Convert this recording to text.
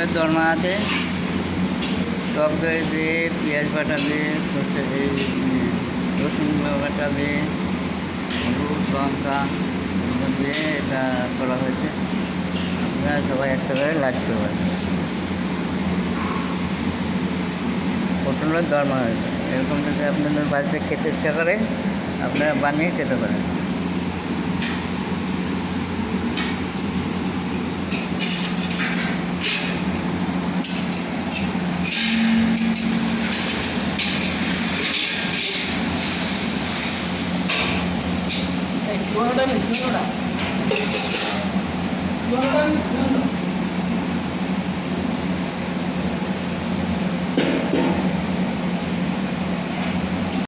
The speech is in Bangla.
পটলের দরমা আছে, টক দই দিয়ে, পেঁয়াজ বাটা দিয়ে, সর্ষে দিয়ে, রসুন বাটা দিয়ে, হলুদ লঙ্কা এগুলো দিয়ে এটা করা হয়েছে। আপনারা সবাই একটা করে লাইক করবেন। পটলের দরমা হয়েছে, এরকম যদি আপনাদের বাড়িতে খেতে ইচ্ছা করে আপনারা বানিয়ে খেতে পারেন। এই 200 টাকা 200 টাকা